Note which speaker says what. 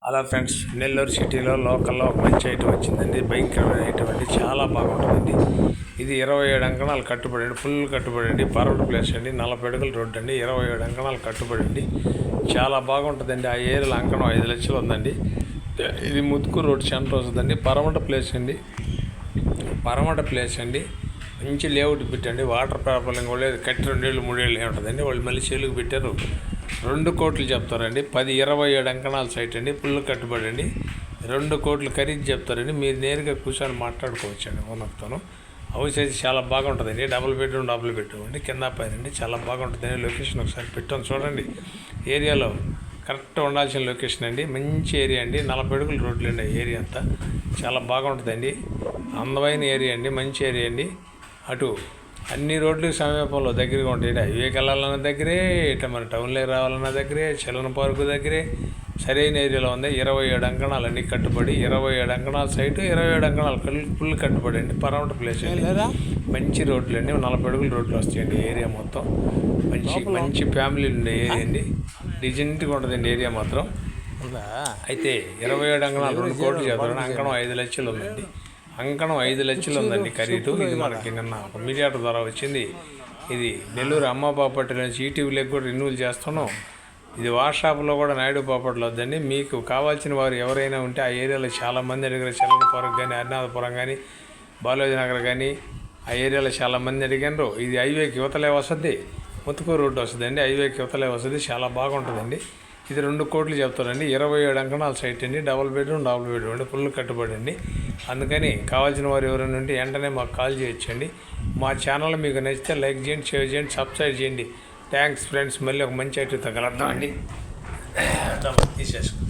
Speaker 1: అలా ఫ్రెండ్స్, నెల్లూరు సిటీలో లోకల్లో ఒక మంచి ఐటమ్ వచ్చిందండి. భయంకరమైన ఐటమ్ అండి, చాలా బాగుంటుందండి. ఇది 27 అంకణాలు కట్టుబడి అండి, ఫుల్ కట్టుబడి అండి, పర్వత ప్లేస్ అండి, 40 అడుగుల రోడ్డు అండి, 27 అంకణాలు కట్టుబడి అండి, చాలా బాగుంటుందండి. ఆ ఏరియాలో అంకణం 5 లక్షలు ఉందండి. ఇది ముత్తుకూరు రోడ్ సెంటర్ వస్తుందండి. పరమట ప్లేస్ అండి, పరమట ప్లేస్ అండి. మంచి లేఅవుట్ పెట్టండి. వాటర్ ప్రాబ్లం కూడా లేదు. కట్టి 2 ఏళ్ళు 3 ఏళ్ళు ఏముంటుందండి. వాళ్ళు మళ్ళీ చెలుగు పెట్టారు. 2 కోట్లు చెప్తారండి. 27 అంకణాల సైట్ అండి, ఫుల్ కట్టుబడి అండి. 2 కోట్లు ఖరీదు చెప్తారండి. మీరు నేరుగా కూర్చొని మాట్లాడుకోవచ్చండి ఓనర్తోను. హౌస్ అయితే చాలా బాగుంటుందండి. డబుల్ బెడ్రూమ్ అండి, కింద పైన అండి, చాలా బాగుంటుందండి. లొకేషన్ ఒకసారి పెట్టాను చూడండి. ఏరియాలో కరెక్ట్ ఉండాల్సిన లొకేషన్ అండి. మంచి ఏరియా అండి. 40 అడుగుల రోడ్లు అండి. ఏరియా అంతా చాలా బాగుంటుందండి. అందమైన ఏరియా అండి, మంచి ఏరియా అండి. అటు అన్ని రోడ్లు సమీపంలో దగ్గరగా ఉంటాయి. హైవేకి వెళ్ళాలన్న దగ్గరే, ఇట్లా మన టౌన్లోకి రావాలన్న దగ్గరే, చిల్డ్రన్ పార్కు దగ్గరే, సరైన ఏరియాలో ఉంది. 27 అంకణాలు అన్ని కట్టుబడి, 27 అంకణాల సైటు, 27 అంకణాలు ఫుల్ కట్టుబడి అండి. పరమట ప్లేస్ అండి, మంచి రోడ్లు అండి, 40 అడుగుల రోడ్లు వస్తాయండి. ఏరియా మొత్తం మంచి ఫ్యామిలీలు ఉండే ఏరియా అండి. డీసెంట్గా ఉంటుందండి ఏరియా మాత్రం. అయితే 27 అంకణాలు 2 కోట్లు చెప్తారు. అంకణం 5 లక్షలు ఉందండి. అంకణం 5 లక్షలు ఉందండి ఖరీదు. ఇది మనకి నిన్న ఒక మీడియాటర్ ద్వారా వచ్చింది. ఇది నెల్లూరు అమ్మ ప్రాపర్టీ నుంచి ఈటీవీలోకి కూడా రెన్యూవల్ చేస్తున్నాం. ఇది వాట్సాప్లో కూడా నాయుడు ప్రాపర్టీలో వద్దండి. మీకు కావాల్సిన వారు ఎవరైనా ఉంటే ఆ ఏరియాలో చాలామంది అడిగారు. చిల్డ్రన్ పార్క్ కానీ, హరినాథపురం కానీ, బాలాజీ నగర్ కానీ, ఆ ఏరియాలో చాలామంది అడిగారు. ఇది హైవేకి యువతలే వస్తుంది, ముత్తుకూరు రోడ్డు వస్తుందండి. హైవేకి యువతలే వస్తుంది, చాలా బాగుంటుందండి. ఇది 2 కోట్లు చెప్తారండి. 27 అంకణాల సైట్ అండి, డబుల్ బెడ్రూమ్ అండి, ఫుల్ కట్టుబడి అండి. అందుకని కావాల్సిన వారు ఎవరైనా ఉంటే వెంటనే మాకు కాల్ చేయొచ్చండి. మా ఛానల్ మీకు నచ్చితే లైక్ చేయండి, షేర్ చేయండి, సబ్స్క్రైబ్ చేయండి. Thanks friends. మళ్ళీ ఒక మంచి ఐటమ్ తగలద్దాం అండి. తీసేసుకో.